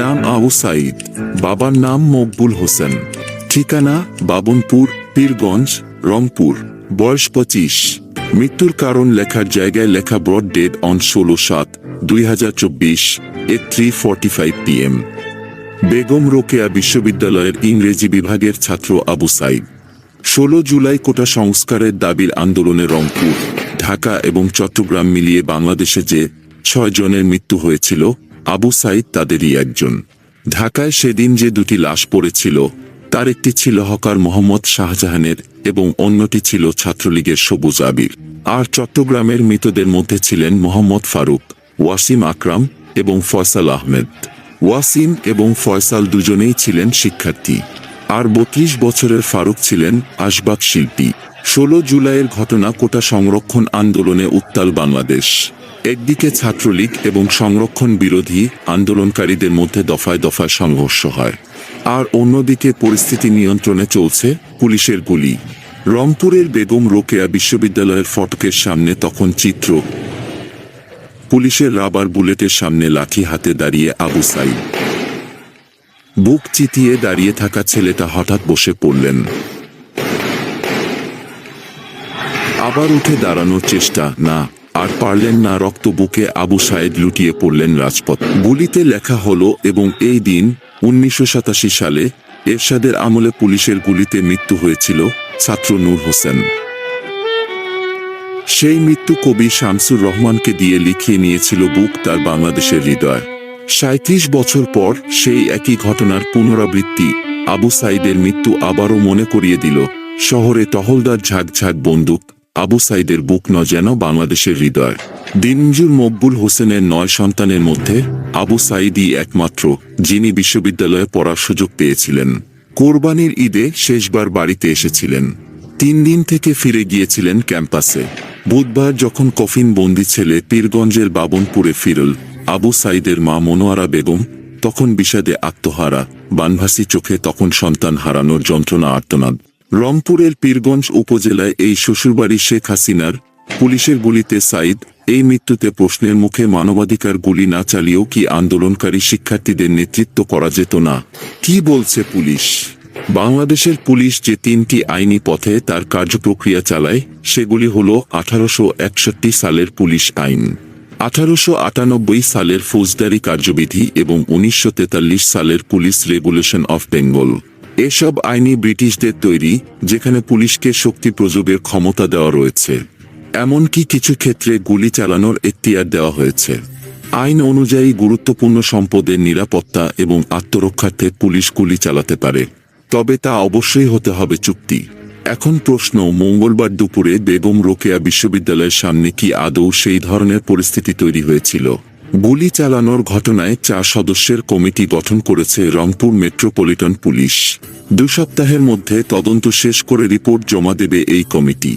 নাম আবু সাইদ, বাবার নাম মকবুল হোসেন, ঠিকানা বাবনপুর, পীরগঞ্জ, রংপুর, বয়স 25। মৃত্যুর কারণ লেখার জায়গায় লেখা ব্রড ডেড on 16/7/2024 at 3:45 PM। Begum Rokeya বিশ্ববিদ্যালয়ের ইংরেজি বিভাগের ছাত্র আবু সাইদ 16 জুলাই কোটা সংস্কারের দাবির আন্দোলনে রংপুর, ঢাকা এবং চট্টগ্রাম মিলিয়ে বাংলাদেশে যে 6 জনের মৃত্যু হয়েছিল, আবু সাইদ তাদেরই একজন। ঢাকায় সেদিন যে দুটি লাশ পড়েছিল, তার একটি ছিল হকার মোহাম্মদ শাহজাহানের এবং অন্যটি ছিল ছাত্রলীগের সবুজ আবির। আর চট্টগ্রামের মৃতদের মধ্যে ছিলেন মোহাম্মদ ফারুক, ওয়াসিম আকরাম এবং ফয়সাল আহমেদ। ওয়াসিম এবং ফয়সাল দুজনেই ছিলেন শিক্ষার্থী, আর 32 বছরের ফারুক ছিলেন আসবাব শিল্পী। 16 জুলাইয়ের ঘটনা কোটা সংরক্ষণ আন্দোলনে উত্তাল বাংলাদেশ। একদিকে ছাত্রলীগ এবং সংরক্ষণ বিরোধী আন্দোলনকারীদের মধ্যে দফায় দফায় সংঘর্ষ হয়, আর অন্যদিকে পরিস্থিতি নিয়ন্ত্রণে চলছে পুলিশের গুলি। রংপুরের বেগম রোকেয়া বিশ্ববিদ্যালয়ের ফটকের সামনে তখন চিত্র, পুলিশের রাবার বুলেটের সামনে লাঠি হাতে দাঁড়িয়ে আবু সাইদ। বুক চিতিয়ে দাঁড়িয়ে থাকা ছেলেটা হঠাৎ বসে পড়লেন, আবার উঠে দাঁড়ানোর চেষ্টা, না, আর পারলেন না। রক্ত বুকে আবু সাইদ লুটিয়ে পড়লেন রাজপথ। গুলিতে লেখা হলো এবং এই দিন 1987 সালে এরশাদের আমলে পুলিশের গুলিতে মৃত্যু হয়েছিল ছাত্র নূর হোসেন। সেই মৃত্যু কবি শামসুর রহমানকে দিয়ে লিখিয়ে নিয়েছিল বুক তার বাংলাদেশের হৃদয়। 37 বছর পর সেই একই ঘটনার পুনরাবৃত্তি। আবু সাইদের মৃত্যু আবারও মনে করিয়ে দিল, শহরে টহলদার ঝাঁকঝাঁক বন্দুক, আবু সাইদের বুক ন যেন বাংলাদেশের হৃদয়। দিনমজুর মকবুল হোসেনের 9 সন্তানের মধ্যে আবু সাইদই একমাত্র যিনি বিশ্ববিদ্যালয়ে পড়ার সুযোগ পেয়েছিলেন। কোরবানির ঈদে শেষবার বাড়িতে এসেছিলেন, 3 দিন থেকে ফিরে গিয়েছিলেন ক্যাম্পাসে। বুধবার যখন কফিন বন্দি ছেলে পীরগঞ্জের বাবনপুরে ফিরল আবু সাইদের মা মনোয়ারা বেগম, তখন বিষাদে আত্মহারা, বানভাসী চোখে তখন সন্তান হারানোর যন্ত্রণা আর্তনাদ। রংপুরের পীরগঞ্জ উপজেলায় এই শ্বশুরবাড়ি শেখ হাসিনার পুলিশের গুলিতে সাইদ। এই মৃত্যুতে প্রশ্নের মুখে, মানবাধিকার গুলি না চালিয়েও কি আন্দোলনকারী শিক্ষার্থীদের নেতৃত্ব করা যেত না? কি বলছে পুলিশ? বাংলাদেশের পুলিশ যে 3টি আইনি পথে তার কার্যপ্রক্রিয়া চালায়, সেগুলি হল 1861 সালের পুলিশ আইন, 1898 সালের ফৌজদারি কার্যবিধি এবং 1943 সালের পুলিশ রেগুলেশন অফ বেঙ্গল। এসব আইনি ব্রিটিশদের তৈরি, যেখানে পুলিশকে শক্তি প্রয়োগের ক্ষমতা দেওয়া রয়েছে, এমনকি কিছু ক্ষেত্রে গুলি চালানোর এখতিয়ার দেওয়া হয়েছে। আইন অনুযায়ী গুরুত্বপূর্ণ সম্পদের নিরাপত্তা এবং আত্মরক্ষার্থে পুলিশ গুলি চালাতে পারে, তবে তা অবশ্যই হতে হবে চুক্তি। এখন প্রশ্ন, মঙ্গলবার দুপুরে বেগম রোকেয়া বিশ্ববিদ্যালয়ের সামনে কি আদৌ সেই ধরনের পরিস্থিতি তৈরি হয়েছিল? গুলি চালানোর ঘটনায় 4 সদস্যের কমিটি গঠন করেছে রংপুর মেট্রোপলিটন পুলিশ। 2 সপ্তাহের মধ্যে তদন্ত শেষ করে রিপোর্ট জমা দেবে এই কমিটি।